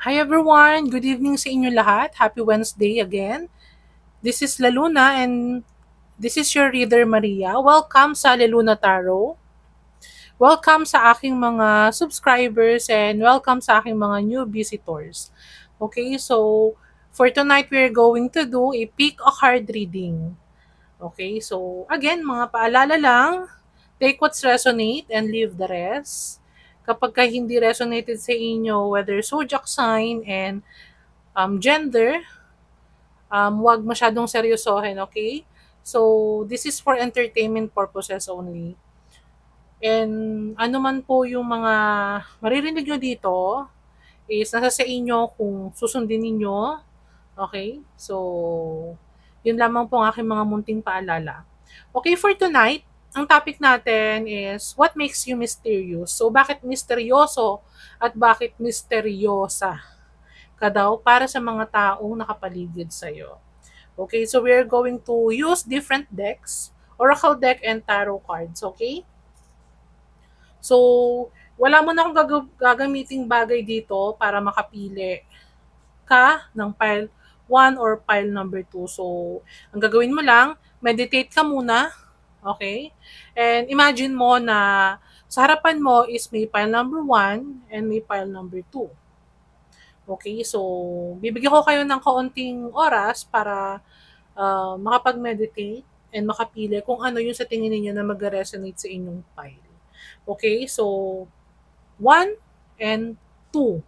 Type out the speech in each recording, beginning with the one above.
Hi everyone! Good evening sa inyo lahat. Happy Wednesday again. This is Laluna and this is your reader Maria. Welcome sa Laluna Tarot. Welcome sa aking mga subscribers and welcome sa aking mga new visitors. Okay, so for tonight we're going to do a pick a card reading. Okay, so again, mga paalala lang, take what's resonate and leave the rest. Kapag hindi resonated sa inyo, whether zodiac sign and gender, wag masyadong seryosohin, okay? So, this is for entertainment purposes only. And ano man po yung mga maririnig nyo dito is nasa sa inyo kung susundin ninyo. Okay? So, yun lamang po ang aking mga munting paalala. Okay, for tonight, ang topic natin is what makes you mysterious? So, bakit misteryoso at bakit misteryosa ka daw para sa mga taong nakapaligid sa'yo? Okay, so we're going to use different decks, oracle deck and tarot cards, okay? So, wala mo na akong gagamiting bagay dito para makapili ka ng pile 1 or pile number 2. So, ang gagawin mo lang, meditate ka muna, okay? And imagine mo na sa harapan mo is may pile number 1 and may pile number 2. Okay, so bibigyan ko kayo ng kaunting oras para makapag-meditate and makapili kung ano yung sa tingin niyo na mag-resonate sa inyong file. Okay, so 1 and 2.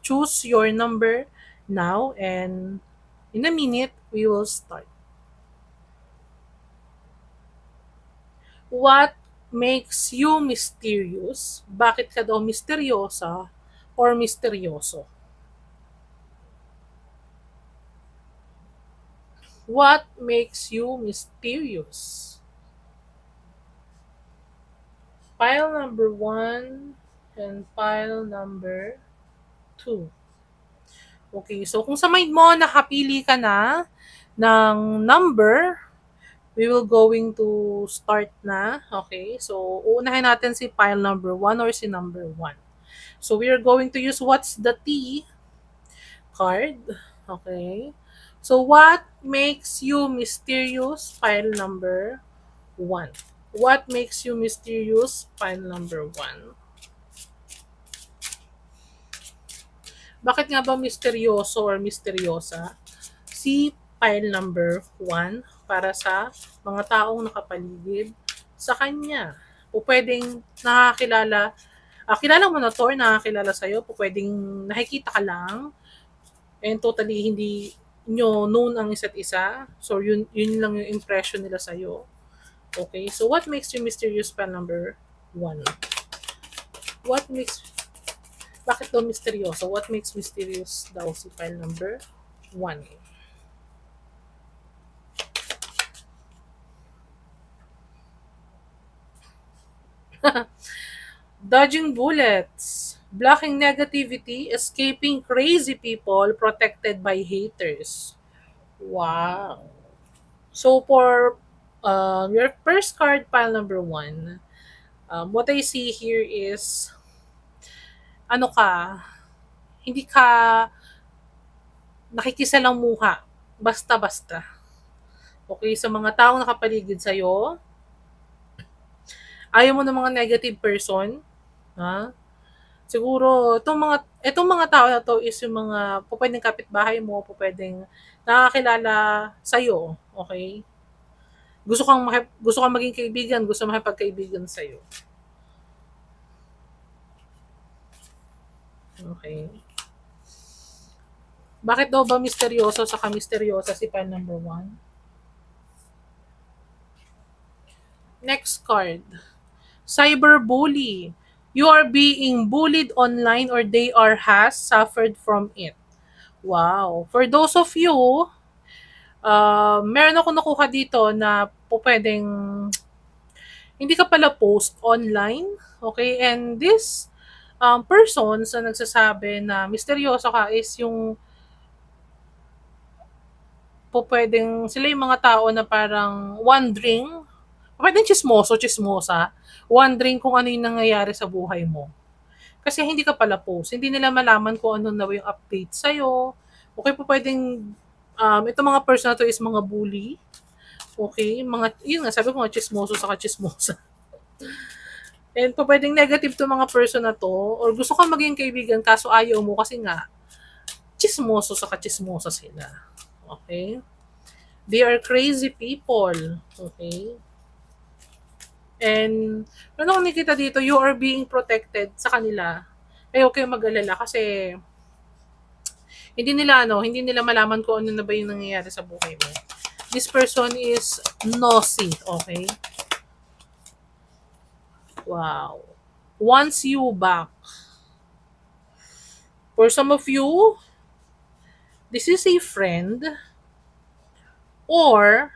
Choose your number now and in a minute, we will start. What makes you mysterious? Bakit ka daw misteryosa or misteryoso? What makes you mysterious? Pile number 1 and pile number 2. Okay, so kung sa mind mo nakapili ka na ng number, we will going to start na. Okay, so uunahin natin si pile number 1 or si number 1. So we are going to use what's the T card. Okay, so what makes you mysterious? Pile number 1. What makes you mysterious? Pile number 1. Bakit nga ba misteryoso or misteryosa? Si pile number 1 para sa mga taong nakapaligid sa kanya. O pwedeng nakakilala, kilala mo na to or nakakilala sa'yo, o pwedeng nakikita ka lang and totally hindi nyo known ang isa't isa. So, yun lang yung impression nila sa'yo. Okay, so what makes you mysterious? Pile number 1. Bakit daw misteryoso? What makes mysterious daw si pile number 1? Dodging bullets, blocking negativity, escaping crazy people, protected by haters. Wow. So for your first card, pile number 1, what I see here is, hindi ka nakikisalamuha, basta-basta. Okay, sa mga taong nakapaligid sa'yo, ayaw mo ng mga negative person, ha? Siguro, itong mga tao na to is yung mga pwedeng kapitbahay mo, pwedeng nakakilala sa'yo, okay? Gusto kang maging kaibigan, gusto makipagkaibigan sa'yo. Okay. Bakit daw ba misteryoso sa misteryosa si pile number 1? Next card. Cyberbully. You are being bullied online or they has suffered from it. Wow. For those of you, meron ako nakuha dito na pwedeng hindi ka pala post online. Okay? And this person sa nagsasabi na misteryoso ka is yung pwedeng sila yung mga tao na parang wondering, pwedeng chismosa, wondering kung ano yung nangyayari sa buhay mo. Kasi hindi ka pala post. Hindi nila malaman kung ano na yung update sa'yo. Okay po pwedeng, itong mga person na to is mga bully. Okay? Yun nga, sabi ko nga, chismoso sa chismosa. And po pwedeng negative to mga person na to, or gusto kang maging kaibigan, kaso ayaw mo kasi nga, chismoso sa chismosa sila. Okay? They are crazy people. Okay? And, ano kung nakita dito, you are being protected sa kanila. Kaya okay mag-alala kasi hindi nila malaman kung ano na ba yung nangyayari sa buhay mo. This person is nosy, okay? Wow. Wants you back. For some of you, this is a friend or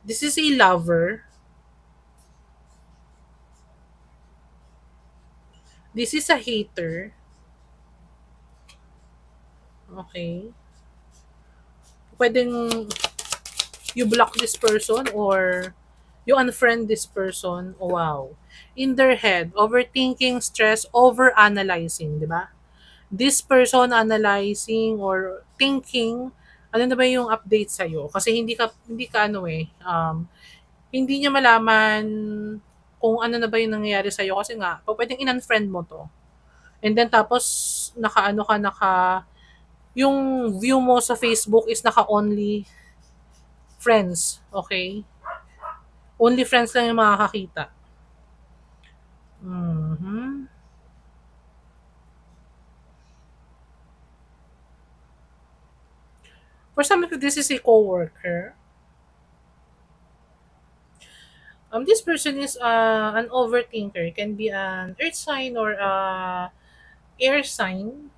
this is a lover. This is a hater. Okay? Pwedeng you block this person or you unfriend this person. Oh, wow. In their head, overthinking, stress, over-analyzing, di ba? This person analyzing or thinking, ano na ba yung update sa'yo? Kasi hindi ka ano hindi niya malaman kung ano na ba yung nangyayari sa'yo kasi nga, pwedeng in-unfriend mo to. And then tapos, yung view mo sa Facebook is naka-only friends, okay? Only friends lang yung makakakita. Mhm. For some of you, this is a coworker. This person is an overthinker. It can be an earth sign or air sign.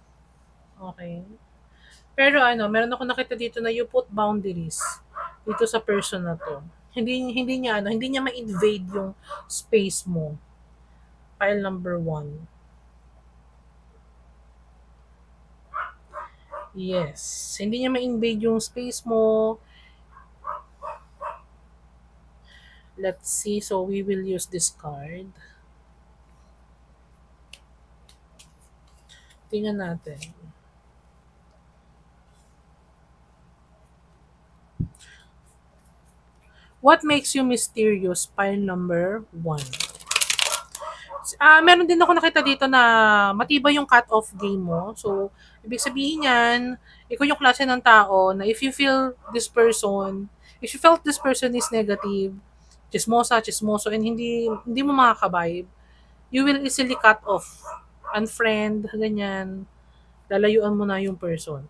Okay. Pero meron ako nakita dito na you put boundaries dito sa person na to. Hindi niya ma-invade yung space mo. Pile number 1. Yes. Hindi niya ma-invade yung space mo. Let's see. So, we will use this card. Tingnan natin. What makes you mysterious? Pile number 1. Meron din ako nakita dito na matibay yung cut-off game mo. So, ibig sabihin yan, ikaw yung klase ng tao na if you felt this person is negative, chismoso, and hindi mo makakabibe, you will easily cut off, unfriend, ganyan, lalayuan mo na yung person.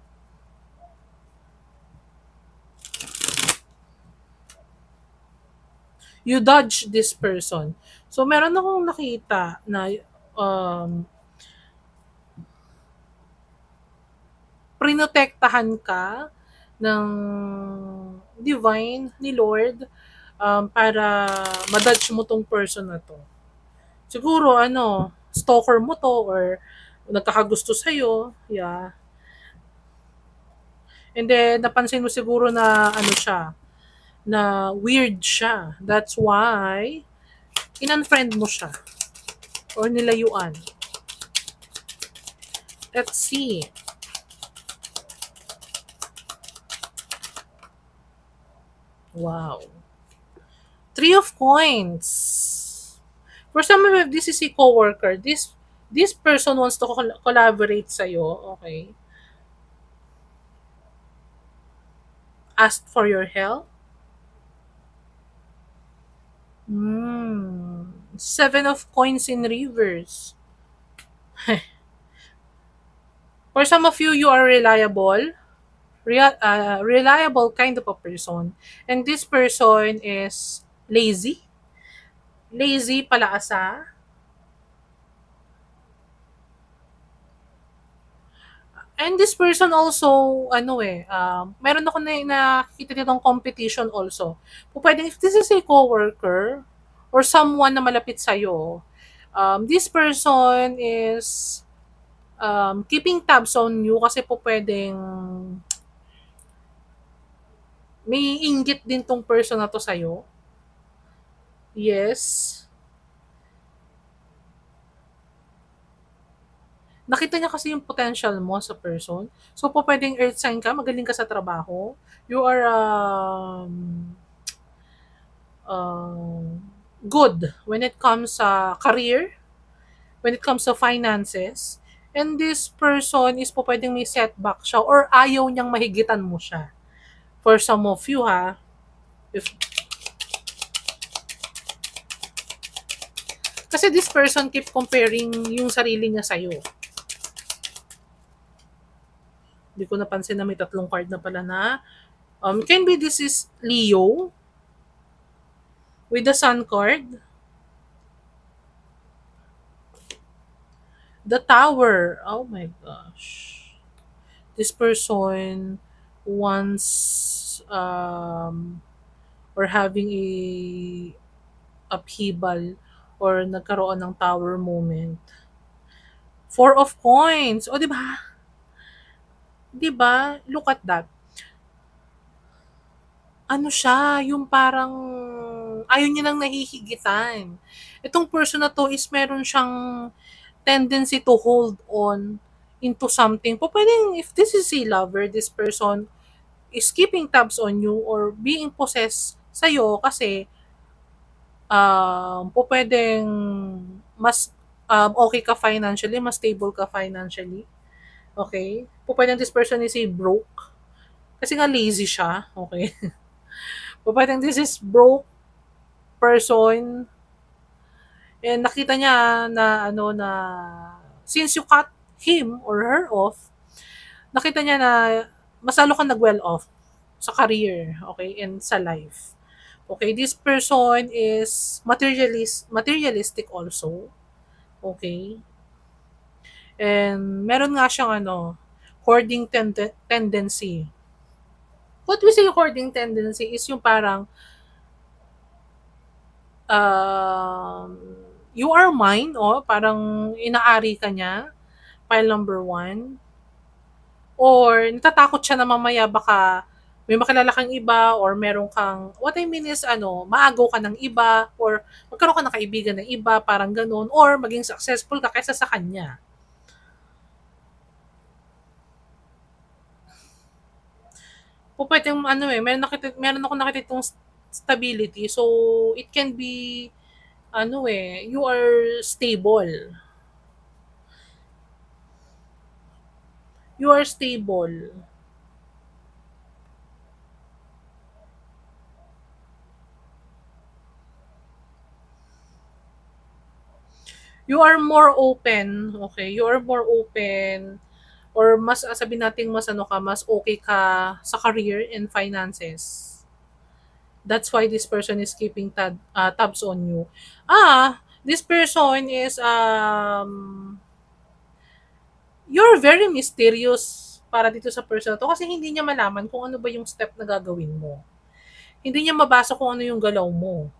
You dodge this person. So, meron akong nakita na prinotektahan ka ng divine ni Lord para madodge mo tong person na to. Siguro, stalker mo to or nagkakagusto sa'yo. Yeah. And then, napansin mo siguro na na weird siya. That's why, in-unfriend mo siya. Or nilayuan. Let's see. Wow. 3 of coins. For some of you, this is a coworker. This person wants to collaborate sa'yo. Okay. Ask for your help. 7 of coins in reverse. For some of you, you are reliable. Reliable kind of a person. And this person is lazy. Lazy, palaasa. And this person also, meron ako nakita ditong competition also. Pwedeng if this is a coworker or someone na malapit sa'yo, this person is keeping tabs on you kasi pwedeng may inggit din tong person na to sa'yo. Yes. Nakita niya kasi yung potential mo sa person. So, po pwedeng earth sign ka, magaling ka sa trabaho. You are good when it comes sa career, when it comes to finances. And this person is po pwedeng may setback siya or ayaw niyang mahigitan mo siya. For some of you ha, if, kasi this person keep comparing yung sarili niya sa'yo. Hindi ko napansin na may tatlong card na pala na. Can be this is Leo with the Sun card. The Tower. Oh my gosh. This person wants or having a upheaval or nagkaroon ng tower moment. Four of Coins. O, di ba? Di ba? Look at that. Ano siya, yung parang ayaw niya nang nahihigitan. Itong person na to is meron siyang tendency to hold on into something. Po pwedeng, if this is a lover, this person is keeping tabs on you or being possessed sa'yo kasi po pwedeng mas okay ka financially, mas stable ka financially. Okay? Po pwedeng this person is a broke. Kasi nga lazy siya. Okay? Po pwedeng this is broke person and nakita niya na since you cut him or her off, nakita niya na mas lalo kang nag-well off sa career, okay, and sa life. Okay, this person is materialistic also. Okay? And meron nga siyang hoarding tendency. What we say hoarding tendency is yung parang you are mine, parang inaari ka niya, pile number 1. Or natatakot siya na mamaya baka may makilala kang iba or meron kang, what I mean is maagaw ka ng iba or magkaroon ka ng kaibigan ng iba, parang ganun, or maging successful ka kaysa sa kanya. Po pwedeng meron ako nakita itong stability. So, it can be, you are stable. You are stable. You are more open, okay? You are more open or mas sabi natin mas okay ka sa career and finances. That's why this person is keeping tabs on you. This person is you're very mysterious para dito sa person to kasi hindi niya malaman kung ano ba yung step na gagawin mo. Hindi niya mabasa kung ano yung galaw mo.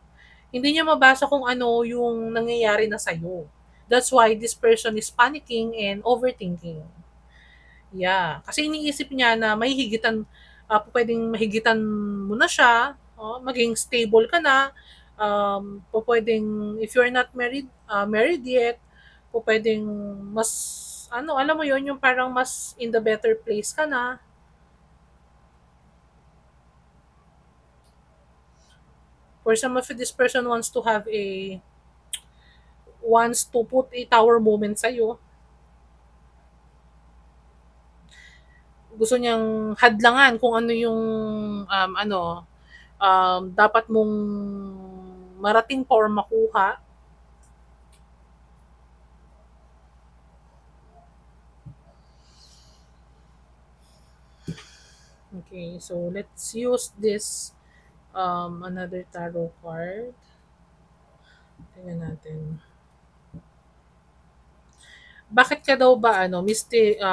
Hindi niya mabasa kung ano yung nangyayari na sa'yo. That's why this person is panicking and overthinking. Yeah. Kasi iniisip niya na pwedeng mahigitan mo na siya, maging stable ka na, pwedeng, if you're not married yet, pwedeng mas, alam mo yon yung parang mas in the better place ka na. For some of you, this person wants to put a tower moment sa'yo. Gusto niyang hadlangan kung ano yung dapat mong marating pa or makuha. Okay, so let's use this another tarot card. Tingnan natin. Bakit ka daw ba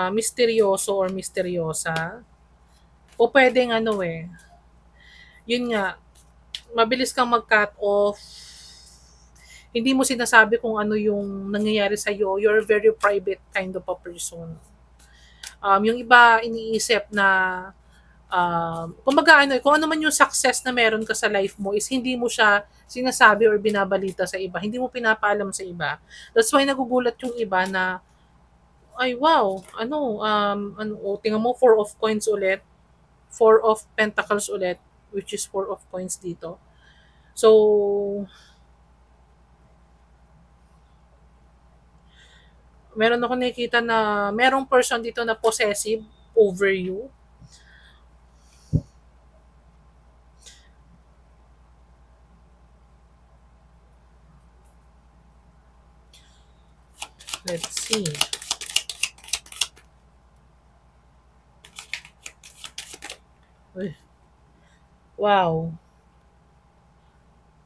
misteryoso or misteryosa? O pwedeng yun nga, mabilis kang mag-cut off. Hindi mo sinasabi kung ano yung nangyayari sa'yo. You're a very private kind of a person. Yung iba iniisip na kung ano man yung success na meron ka sa life mo is hindi mo siya sinasabi or binabalita sa iba. Hindi mo pinapaalam sa iba. That's why nagugulat yung iba na Ay, wow! Tingnan mo, four of coins ulit. Four of pentacles ulit, which is four of coins dito. So, meron ako nakikita na merong person dito na possessive over you. Let's see. Uy, wow.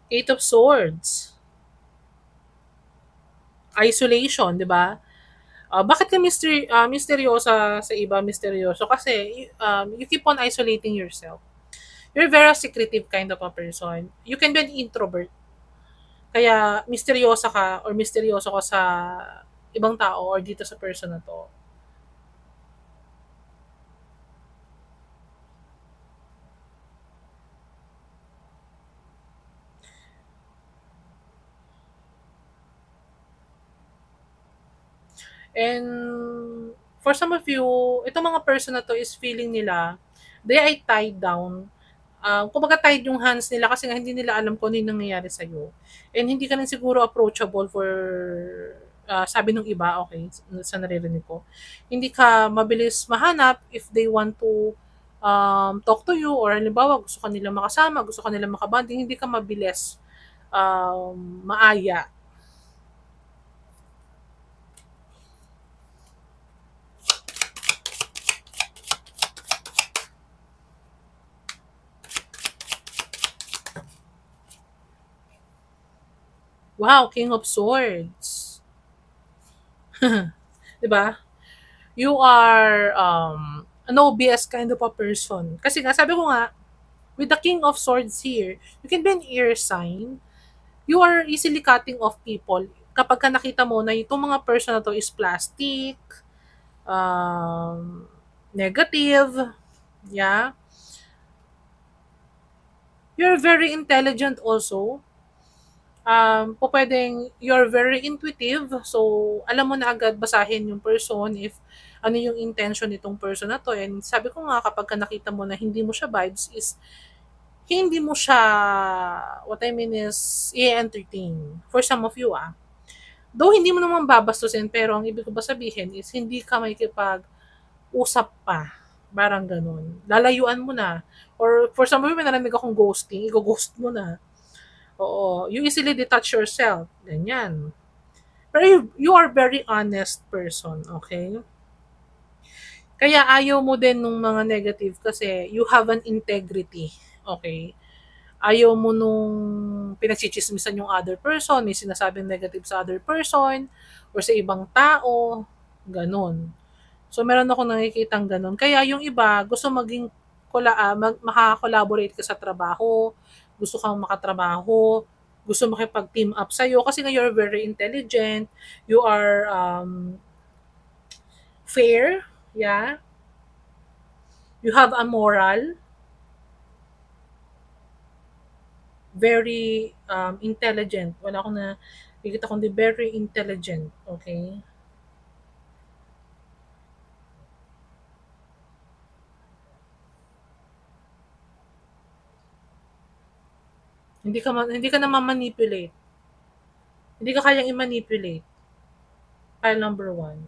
Eight of Swords. Isolation, di ba? Bakit ka misteryosa sa iba, misteryoso? Kasi you keep on isolating yourself. You're a very secretive kind of a person. You can be an introvert. Kaya misteryosa ka or misteryoso ka sa ibang tao or dito sa person na to. And for some of you, itong mga person na to is feeling nila, they are tied down. Kumbaga tied yung hands nila kasi nga hindi nila alam kung ano yung nangyayari sa'yo. And hindi ka rin siguro approachable for, sabi ng iba, okay, sa naririnig ko, hindi ka mabilis mahanap if they want to talk to you or halimbawa gusto ka nila makasama, gusto ka nila makabanding, hindi ka mabilis maaya. Wow, King of Swords. 'Di ba? You are a no BS kind of a person. Kasi nga sabi ko nga, with the King of Swords here, you can be an air sign. You are easily cutting off people. Kapag ka nakita mo na itong mga person na to is plastic, negative, yeah. You're very intelligent also. Po pwedeng you're very intuitive. So, alam mo na agad basahin yung person if ano yung intention nitong person na to. And sabi ko nga, kapag ka nakita mo na hindi mo siya vibes is hindi mo siya, what I mean is, i-entertain. For some of you, ah. Though hindi mo naman babastusin, pero ang ibig ko ba sabihin is hindi ka makikipag-usap pa. Parang ganun. Lalayuan mo na. Or for some of you, may narinig akong ghosting, i-ghost mo na. Oo. You easily detach yourself. Ganyan. Pero you are very honest person, okay? Kaya ayaw mo din nung mga negative kasi you have an integrity. Okay? Ayaw mo nung pinagchichismisan yung other person, may sinasabing negative sa other person, or sa ibang tao, ganun. So, meron ako nakikitang ganun. Kaya yung iba, gusto maging makaka-collaborate ka sa trabaho, gusto kang makatrabaho, gusto makipag-team up sa'yo kasi nga you're very intelligent, you are fair, yeah, you have a moral, very intelligent. Wala akong nakikita kundi very intelligent, okay? Hindi ka na ma-manipulate. Hindi ka kayang i-manipulate. Pile number one.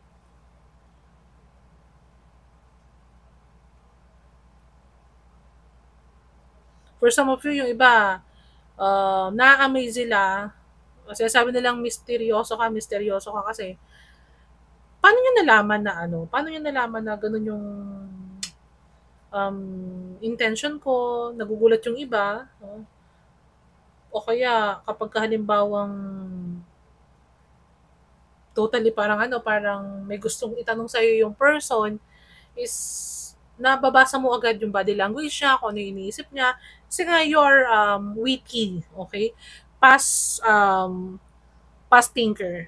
For some of you, yung iba, na-amaze sila. Kasi sabi nilang misteryoso ka kasi paano niyo nalaman na ano? Paano niyo nalaman na ganun yung intention ko? Nagugulat yung iba. No? O kaya kapag halimbawang totally parang parang may gustong itanong sa'yo yung person is nababasa mo agad yung body language niya, kung ano yung iniisip niya. Kasi nga, you're witty, okay? Past, past thinker.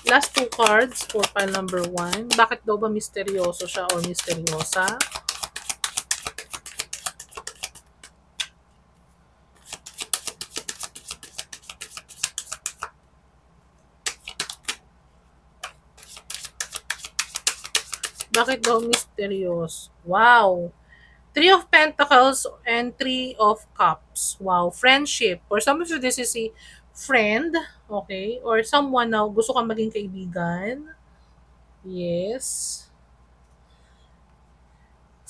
Last two cards for pile number one. Bakit daw ba misteryoso siya or misteryosa? Bakit daw mysterious? Wow. Three of Pentacles and Three of Cups. Wow. Friendship. For some of you, this is a friend. Okay? Or someone na gusto kang maging kaibigan. Yes.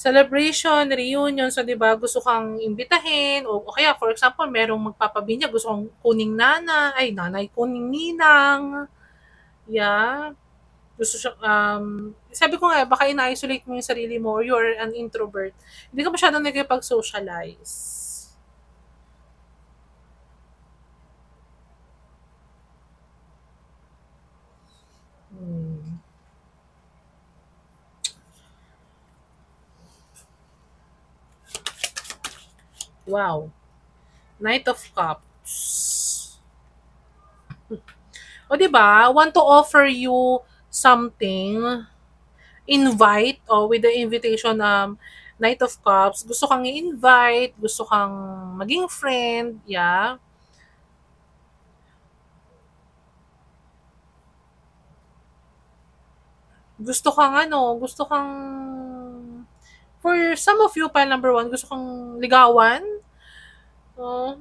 Celebration, reunion, so 'di ba gusto kang imbitahin o kaya for example merong magpapabinyag gusto kong kuning nanay, kuning ninang, yeah. Gusto siya, sabi ko nga baka ina-isolate mo yung sarili mo or you're an introvert. Hindi ka masyadong nakikipag-socialize. Hmm. Wow. Knight of Cups. O 'di ba? Want to offer you something, invite o with the invitation Knight of Cups, gusto kang i-invite, gusto kang maging friend, yeah. Gusto kang for some of you, pile number one, gusto kang ligawan. Oh,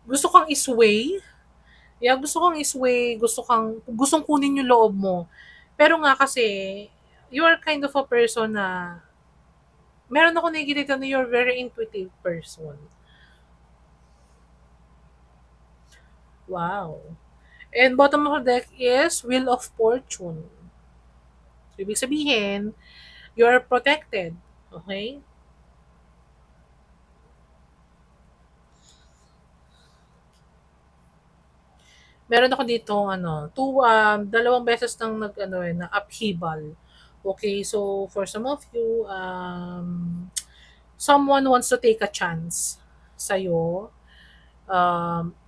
gusto kang isway. Yeah, gusto kang isway, gustong kunin yung loob mo. Pero nga kasi, you are kind of a person na, meron ako nakikita na you're very intuitive person. Wow. And bottom of the deck is Wheel of Fortune. So, ibig sabihin, you're protected. Okay? Meron ako dito dalawang beses nang na upheaval. Okay, so for some of you, someone wants to take a chance sa'yo.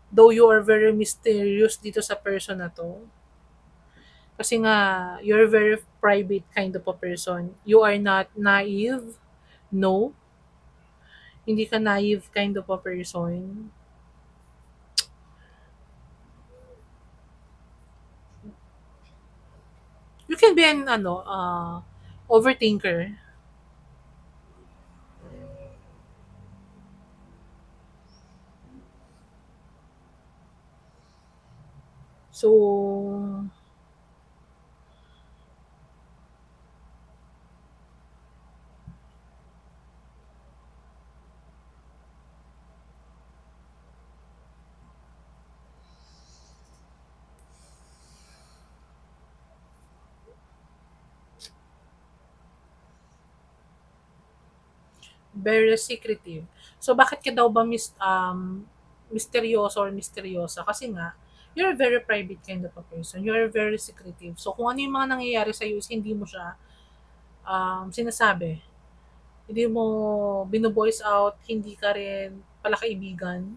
Though you are very mysterious dito sa person na to, kasi nga, you're very private kind of a person. You are not naive. No, hindi ka naive kind of a person. You can be an overthinker. So, very secretive. So, bakit ka daw ba misteryoso or misteryosa? Kasi nga, you're a very private kind of a person. You're very secretive. So, kung ano yung mga nangyayari sa'yo is hindi mo siya sinasabi. Hindi mo bino-voice out, hindi ka rin pala kaibigan.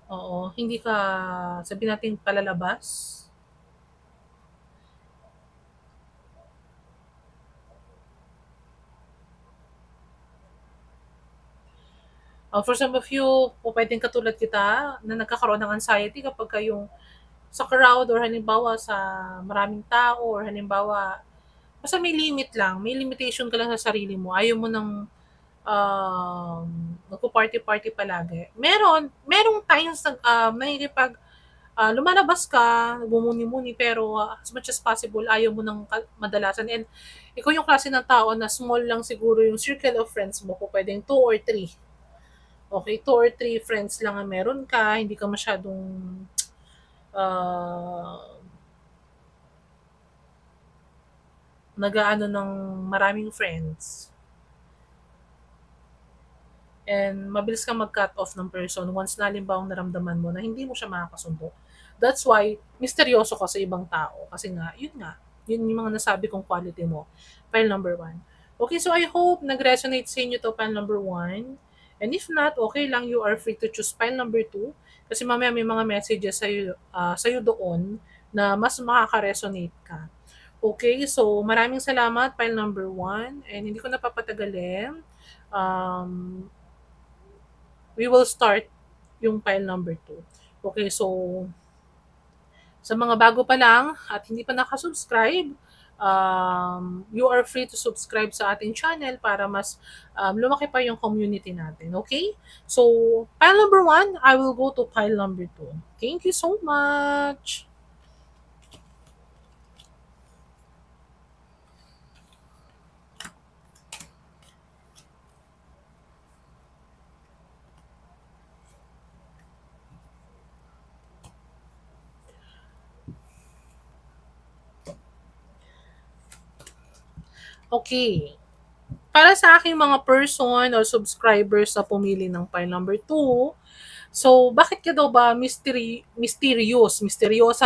Oo, hindi ka, sabihin natin, palalabas. For some of you, pwedeng katulad kita na nagkakaroon ng anxiety kapag yung sa crowd or halimbawa sa maraming tao or halimbawa basta may limit lang, may limitation ka lang sa sarili mo. Ayaw mo ng magpo-party-party palagi. Merong times na lumalabas ka, nagmumuni-muni, pero as much as possible, ayaw mo ng madalasan. And ikaw yung klase ng tao na small lang siguro yung circle of friends mo, kung pwedeng two or three. Okay, two or three friends lang ang meron ka, hindi ka masyadong uh, nag-aano ng maraming friends. And mabilis kang mag-cut off ng person once na halimbawang naramdaman mo na hindi mo siya makakasundo. That's why, misteryoso ka sa ibang tao. Kasi nga, yun yung mga nasabi kong quality mo. File number one. Okay, so I hope nag-resonate sa inyo to file number one. And if not, okay lang, you are free to choose file number two. Kasi mamaya may mga messages sa'yo doon na mas makaka-resonate ka. Okay, so maraming salamat, file number one. And hindi ko napapatagalin. Um, we will start yung file number two. Okay, so sa mga bago pa lang at hindi pa nakasubscribe, you are free to subscribe sa ating channel para mas lumaki pa yung community natin. Okay? So, pile number 1, I will go to pile number 2. Thank you so much. Okay. Para sa aking mga person or subscribers na pumili ng pile number 2, so bakit ka daw ba misteryosa,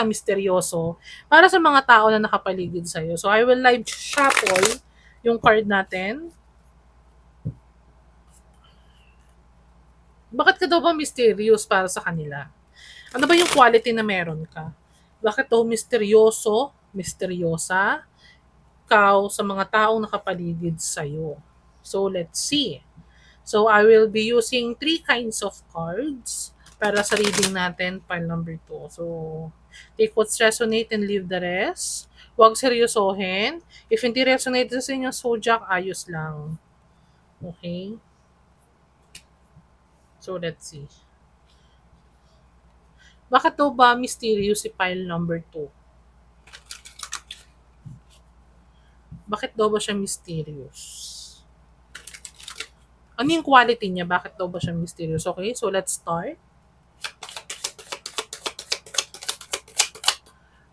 misteryoso para sa mga tao na nakapaligid sa'yo? So I will live shuffle yung card natin. Bakit ka daw ba mysterious para sa kanila? Ano ba yung quality na meron ka? Bakit daw misteryoso, misteryosa, ikaw sa mga taong nakapaligid sa'yo? So let's see. So I will be using 3 kinds of cards para sa reading natin, pile number 2. So take what's resonate and leave the rest. Huwag seryosohin. If hindi resonate sa inyong zodiac, ayos lang. Okay? So let's see. Bakit daw ba mysterious si pile number 2? Bakit daw ba siya mysterious? Ano yung quality niya? Bakit daw ba siya mysterious? Okay, so let's start.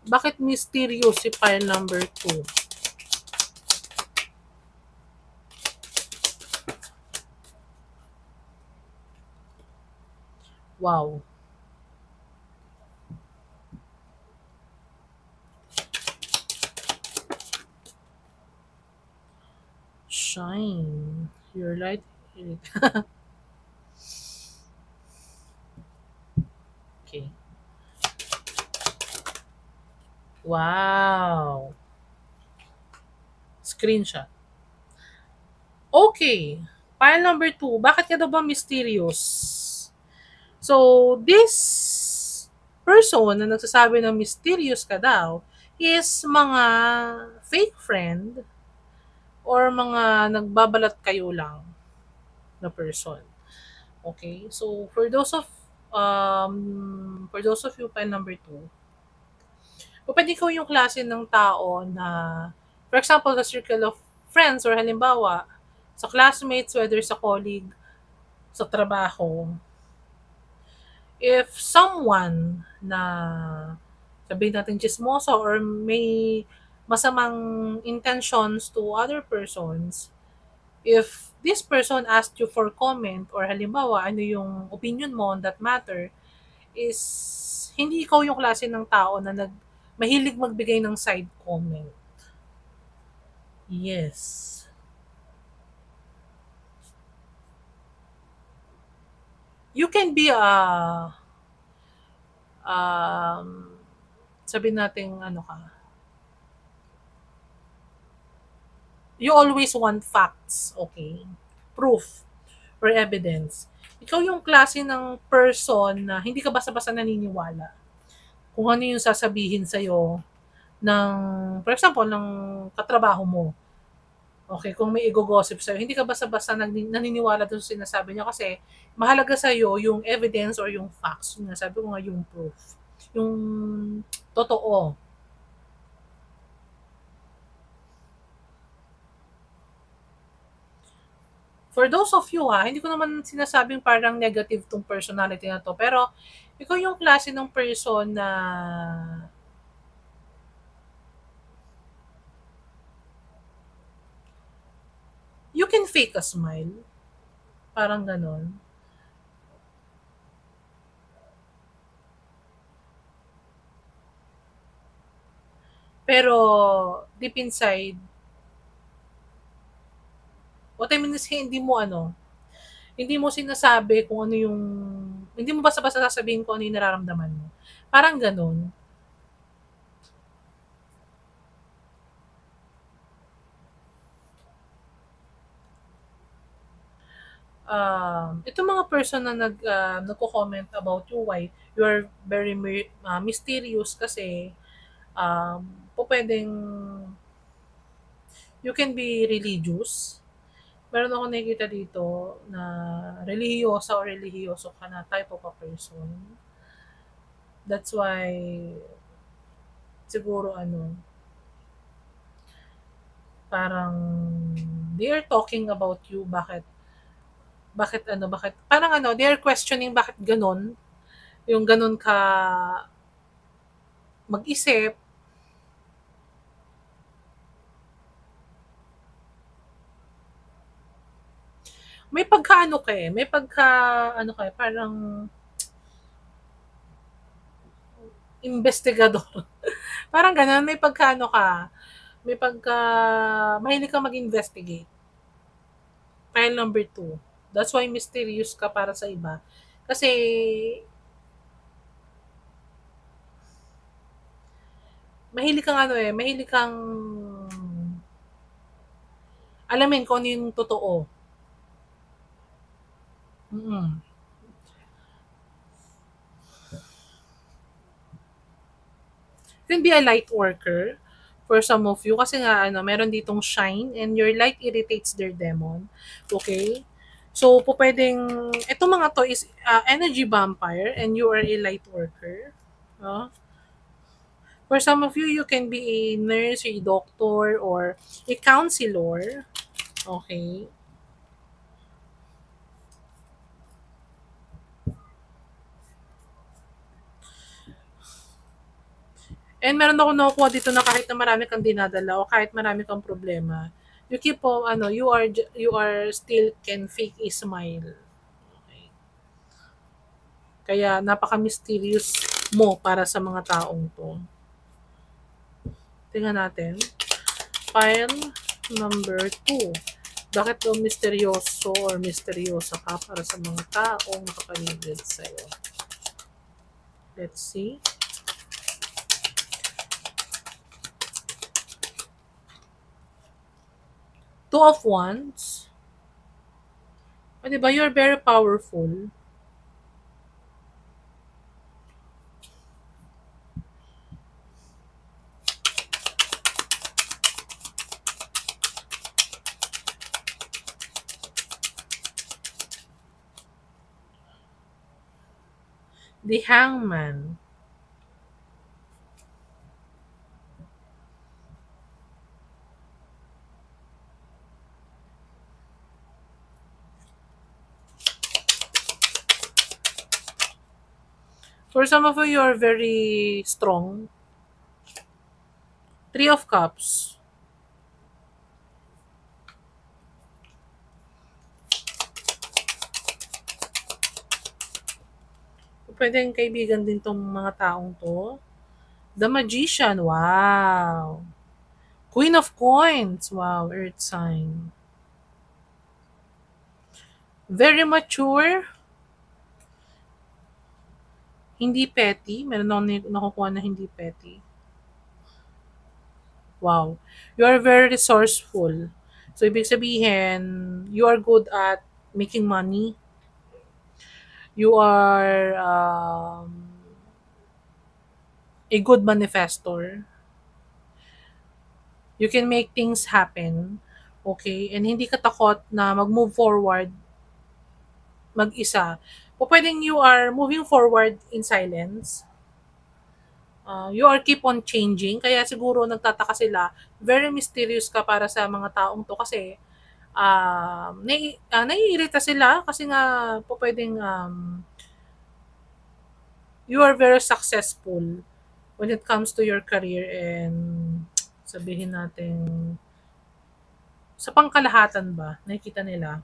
Bakit mysterious si pile number 2? Wow. Shine. Your light. Okay. Wow. Screenshot. Okay. Pile number 2. Bakit ka daw ba mysterious? So, this person na nagsasabi na mysterious ka daw is mga fake friend or mga nagbabalat kayo lang na person. Okay? So, for those of you pile number 2, kung pwede ko yung klase ng tao na, for example, the circle of friends or halimbawa, sa classmates, whether sa colleague, sa trabaho, if someone na sabihin natin chismoso or may masamang intentions to other persons, if this person asked you for comment or halimbawa ano yung opinion mo on that matter, is hindi ikaw yung klase ng tao na mahilig magbigay ng side comment. Yes. You can be um, sabi natin ano ka, you always want facts, okay? Proof or evidence. Ikaw yung klase ng person na hindi ka basta-basta naniniwala kung ano yung sasabihin sa'yo ng, for example, ng katrabaho mo. Okay, kung may i-gossip sa'yo, hindi ka basta-basta naniniwala doon sa sinasabi niya kasi mahalaga sa'yo yung evidence or yung facts. Yung sabi ko nga yung proof. Yung totoo. For those of you hindi ko naman sinasabing parang negative tong personality na to, pero ikaw yung klase ng person na you can fake a smile. Parang ganon. Pero, deep inside, what I mean is, hindi mo sinasabi kung ano yung, hindi mo basta-basta sasabihin kung ano yung nararamdaman mo. Parang ganon. Itong mga person na nagko-comment about you, why you are very mysterious kasi pwedeng you can be religious. Meron ako nakikita dito na relihiyosa o relihiyoso ka na type of a person. That's why siguro parang they are talking about you, bakit parang they are questioning bakit ganun, yung ganun ka mag-isip. May pagka ka may pagka ka parang investigador. Parang ganun, may pagka ka, may pagka mahilig ka mag-investigate. File number 2. That's why mysterious ka para sa iba. Kasi mahilig kang mahilig kang alamin kung ano yung totoo. Mm. Can be a light worker for some of you kasi nga meron ditong shine and your light irritates their demon. Okay? So, pwedeng, ito mga to is energy vampire and you are a light worker. No? For some of you, you can be a nurse, a doctor, or a counselor. Okay? And meron ako nakukuha dito na kahit na marami kang dinadala o kahit marami kang problema, you keep on, you are still can fake a smile. Okay. Kaya napaka-mysterious mo para sa mga taong to. Tingnan natin. File number 2. Bakit daw misteryoso or misteryosa ka para sa mga taong nakapaligid sa'yo? Let's see. Two of Wands. O, diba? You're very powerful. The Hangman. For some of you, you're very strong. Three of Cups. Pwedeng kaibigan din tong mga taong to. The Magician. Wow. Queen of Coins. Wow. Earth sign. Very mature. Hindi petty. Meron akong nakukuha na hindi petty. Wow. You are very resourceful. So, ibig sabihin, you are good at making money. You are a good manifestor. You can make things happen. Okay? And hindi ka takot na mag-move forward mag-isa. O pwedeng you are moving forward in silence. You are keep on changing. Kaya siguro nagtataka sila, very mysterious ka para sa mga taong to kasi naiirita sila kasi nga pwedeng you are very successful when it comes to your career and sabihin natin sa pangkalahatan ba, nakikita nila.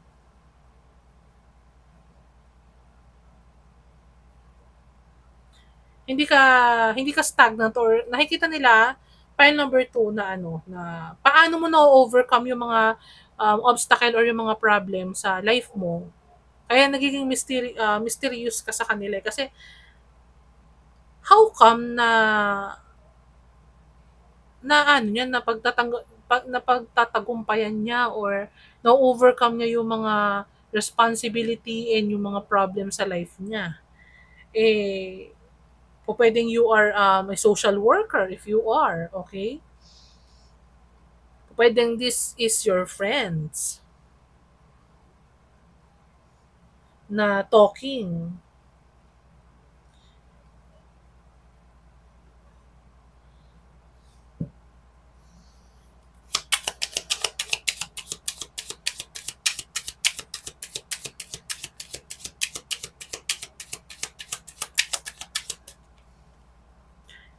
Hindi ka stagnant or nakikita nila file number 2 na na paano mo na-overcome yung mga obstacle or yung mga problem sa life mo. Kaya nagiging mysterious ka sa kanila kasi how come na pagtatagumpayan niya or na-overcome niya yung mga responsibility and yung mga problem sa life niya. Eh, pwedeng you are a social worker if you are, okay? Pwedeng this is your friends na talking.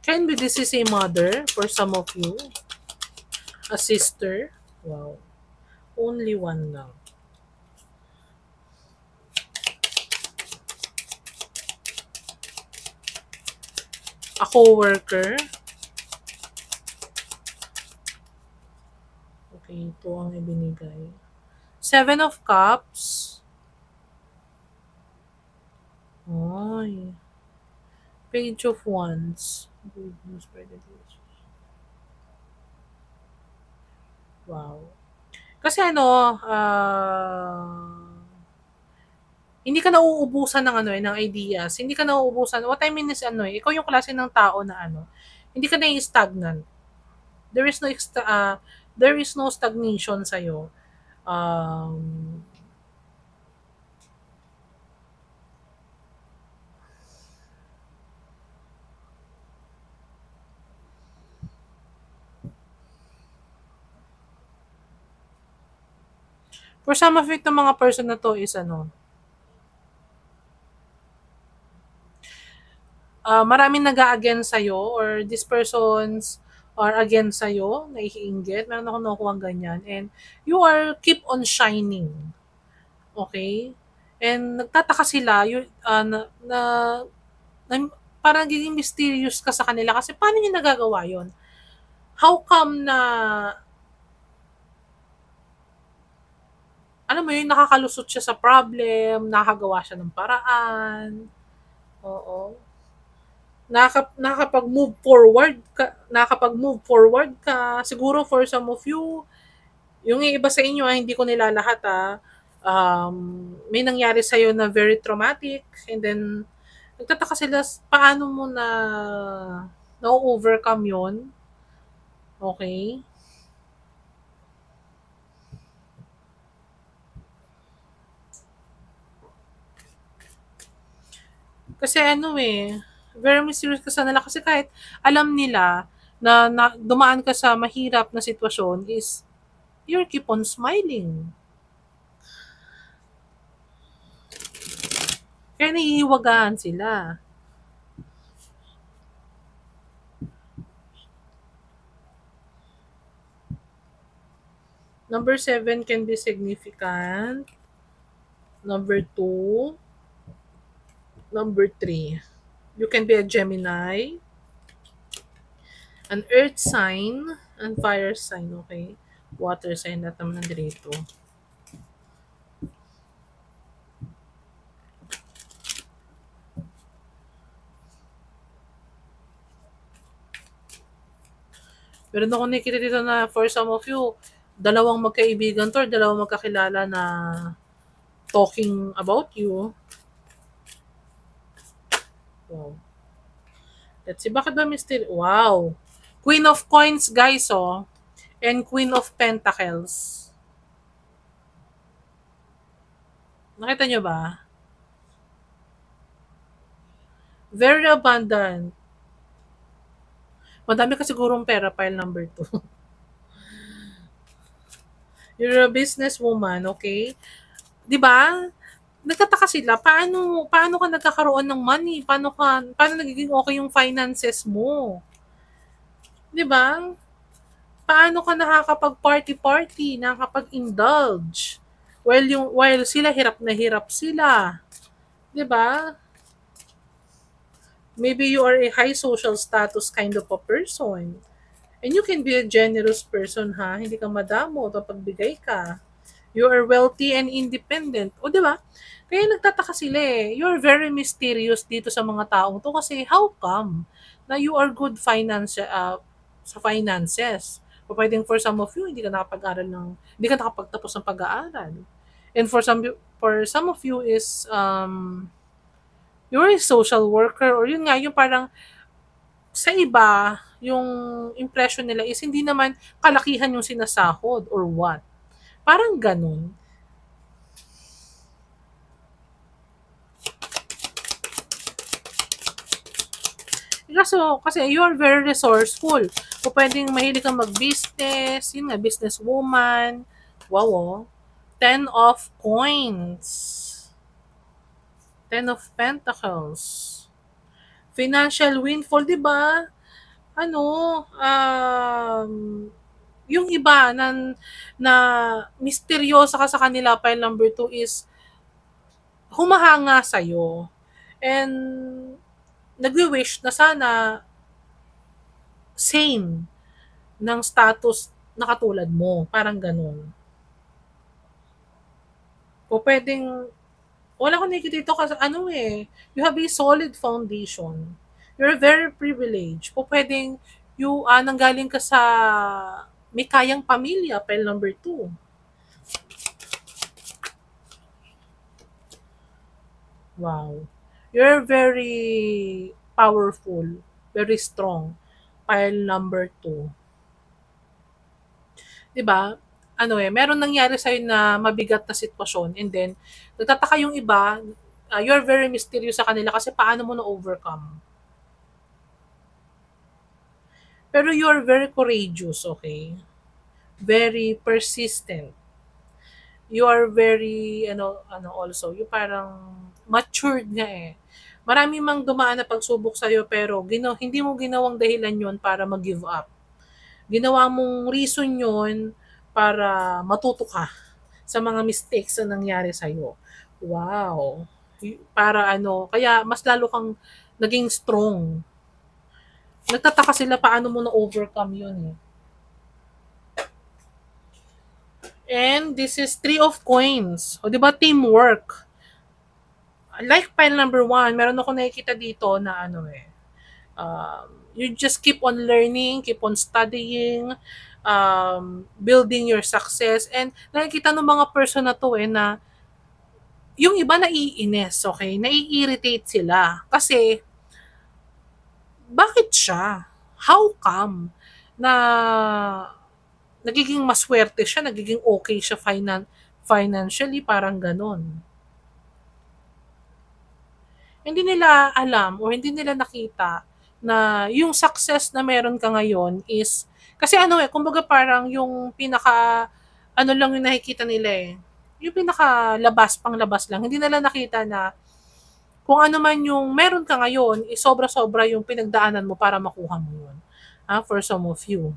Can be this is a mother for some of you, a sister. Wow. Only one lang. A co-worker. Okay, ito ang ibinigay. Seven of Cups. Ay. Page of Wands. Good news for the days. Wow. Kasi hindi ka nauubusan ng ng ideas. Hindi ka nauubusan. What I mean is ikaw yung klase ng tao na hindi ka na stagnant. There is no there is no stagnation sa iyo. Um, for some of it, ng mga person na to is maraming nag-a-against sa'yo or these persons are against sa'yo, naiinggit. Meron ako nakukuha ganyan. And you are keep on shining. Okay? And nagtataka sila, na parang nagiging mysterious ka sa kanila kasi paano niya nagagawa yon? How come na alam mo yun, nakakalusot siya sa problem, nakakagawa siya ng paraan. Oo. Nakakapag-move forward ka. Siguro for some of you, yung iba sa inyo, hindi ko nilalahat may nangyari sa'yo na very traumatic and then nagtataka sila paano mo na-overcome yon. Okay? Kasi very mysterious ka sa nila kasi kahit alam nila na dumaan ka sa mahirap na sitwasyon is you keep on smiling. Kaya nahihiwagaan sila. Number 7 can be significant. Number 2. Number 3. You can be a Gemini. An earth sign. And fire sign. Okay. Water sign. Lahat naman nandito. Meron ako nakikita dito na for some of you, dalawang magkaibigan to or dalawang magkakilala na talking about you. Wow. Let's see, bakit ba mystery? Wow. Queen of Coins, guys, and Queen of Pentacles. Nakita nyo ba? Very abundant. Madami ka sigurong pera, pile number 2. You're a businesswoman, okay? 'Di ba? Nagtataka sila, paano ka nagkakaroon ng money? Paano nagiging okay yung finances mo? 'Di ba? Paano ka nakakapag-party-party, nakakapag-indulge? While sila hirap sila. 'Di ba? Maybe you are a high social status kind of a person. And you can be a generous person, ha? Hindi ka madamo kapag bigay ka. You are wealthy and independent. O, di ba? Kaya nagtataka sila eh. You're very mysterious dito sa mga taong to kasi how come na you are good sa finances? O pwedeng for some of you, hindi ka nakapagtapos ng pag-aaral. And for some of you is you're a social worker or yun nga, yung parang sa iba, yung impression nila is hindi naman kalakihan yung sinasahod or what. Parang ganun. Kasi you are very resourceful. O pwedeng mahilig kang mag-business, yun nga, businesswoman. Wow, oh. 10 of coins. 10 of pentacles. Financial windfall, di ba? Ano, yung iba na misteryosa ka sa kanila, pile number 2 is humahanga sa'yo. And nagwi-wish na sana same ng status na katulad mo. Parang ganun. O pwedeng, wala ko nakikita dito kasi you have a solid foundation. You're very privileged. O pwedeng, nanggaling ka sa may kayang pamilya, pile number 2. Wow. You're very powerful, very strong. Pile number 2. 'Di ba? Meron nangyari sa'yo na mabigat na sitwasyon and then nagtataka yung iba, you're very mysterious sa kanila kasi paano mo na-overcome. Pero you're very courageous, okay? Very persistent. You are very, also, yung parang matured nga eh. Marami mang dumaan na pagsubok sa'yo pero hindi mo ginawang dahilan yon para mag-give up. Ginawa mong reason yon para matuto ka sa mga mistakes na nangyari sa'yo. Wow. Para kaya mas lalo kang naging strong. Nagtataka sila paano mo na-overcome yun eh. And this is 3 of coins. O diba teamwork? Like pile number 1, meron ako nakikita dito na you just keep on learning, keep on studying, building your success. And nakikita ng mga person na to na yung iba naiinis, okay? Nai-irritate sila. Kasi, bakit siya? How come na nagiging maswerte siya, nagiging okay siya financially, parang ganon. Hindi nila alam o hindi nila nakita na yung success na meron ka ngayon is, kasi kumbaga parang yung lang yung nakikita nila eh. Yung panglabas lang. Hindi nila nakita na kung ano man yung meron ka ngayon, is sobra-sobra yung pinagdaanan mo para makuha mo yun. For some of you.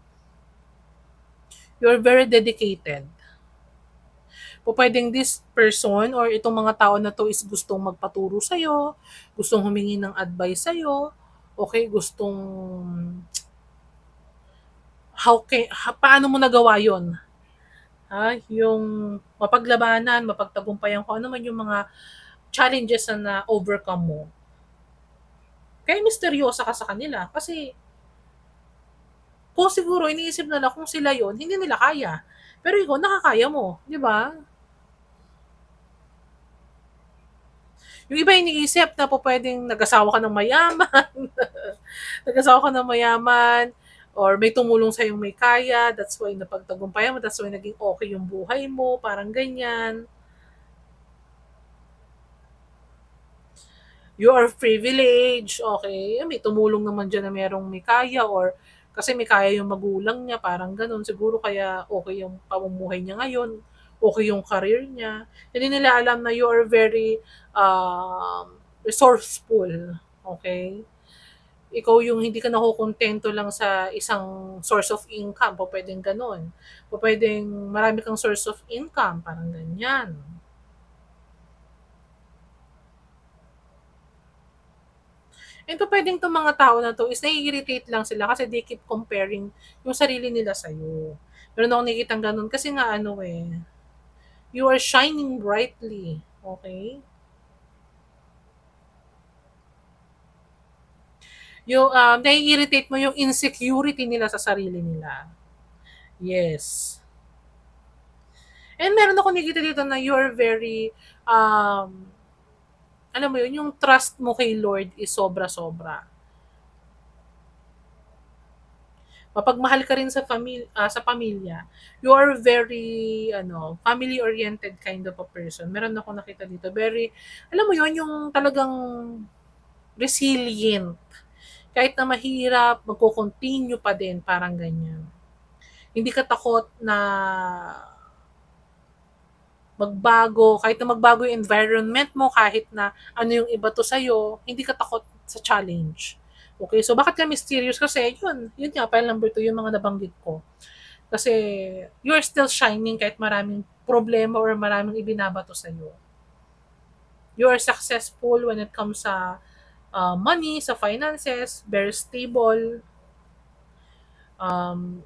You're very dedicated. Pwedeng this person or itong mga tao na to is gustong magpaturo sa'yo, gustong humingi ng advice sa'yo, okay, gustong paano mo nagawa yon? Yung mapaglabanan, mapagtagumpayan ko, ano man yung mga challenges na overcome mo. Kaya misteryosa ka sa kanila kasi kung siguro iniisip nila kung sila yon, hindi nila kaya. Pero ikaw, nakakaya mo, di ba? Yung iba iniisip na pwedeng nag-asawa ka ng mayaman, nag-asawa ka ng mayaman, or may tumulong sa'yo may kaya, that's why napagtagumpayan mo, that's why naging okay yung buhay mo, parang ganyan. You are privileged, okay? May tumulong naman dyan na merong may kaya or kasi may kaya yung magulang niya, parang ganun. Siguro kaya okay yung pamumuhay niya ngayon, okay yung career niya. Hindi nila alam na you are very resourceful, okay? Ikaw yung hindi ka nakukontento lang sa isang source of income, pwedeng ganun. Pwedeng marami kang source of income, parang ganyan. And pwedeng itong mga tao na to is nai-irritate lang sila kasi they keep comparing yung sarili nila sa'yo. Meron akong nakikita ganun kasi nga you are shining brightly. Okay? Yung nai-irritate mo yung insecurity nila sa sarili nila. Yes. And meron ako nakikita dito na you're very, alam mo yun, yung trust mo kay Lord is sobra-sobra. Mapagmahal ka rin sa pamilya. You are very family oriented kind of a person. Meron ako nakita dito, very, alam mo yun, yung talagang resilient. Kahit na mahirap, magko-continue pa din, parang ganyan. Hindi ka takot na magbago, kahit na magbago yung environment mo, kahit na ano yung iba to sa'yo, hindi ka takot sa challenge. Okay, so bakit ka mysterious? Kasi yun nga, file number 2, yung mga nabanggit ko. Kasi you're still shining kahit maraming problema or maraming ibinabato sa'yo. You are successful when it comes sa money, sa finances, very stable, um,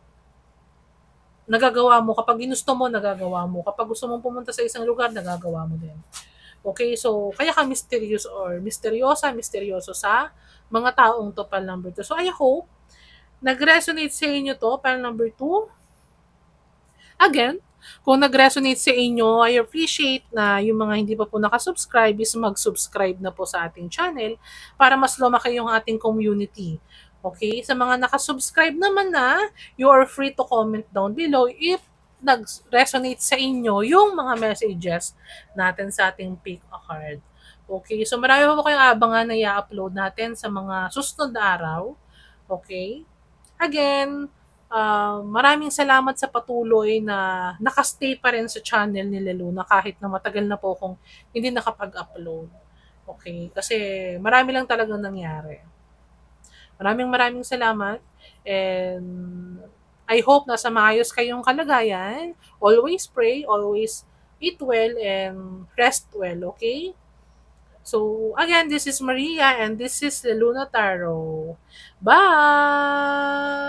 nagagawa mo. Kapag ginusto mo, nagagawa mo. Kapag gusto mong pumunta sa isang lugar, nagagawa mo din. Okay, so kaya ka mysterious or misteryoso sa mga taong to file number 2. So I hope nag-resonate sa inyo to, file number 2. Again, kung nag-resonate sa inyo, I appreciate na yung mga hindi pa po nakasubscribe is mag-subscribe na po sa ating channel para mas lumaki yung ating community. Okay? Sa mga nakasubscribe naman na, you are free to comment down below if nag-resonate sa inyo yung mga messages natin sa ating pick a card. Okay? So marami po kayong abangan na i-upload natin sa mga susunod na araw. Okay? Again, maraming salamat sa patuloy na nakastay pa rin sa channel ni Leluna kahit na matagal na po akong hindi nakapag-upload. Okay? Kasi marami lang talagang nangyari. Maraming salamat and I hope nasa maayos kayong kalagayan. Always pray, always eat well, and rest well, okay? So, again, this is Maria and this is the Luna Tarot. Bye!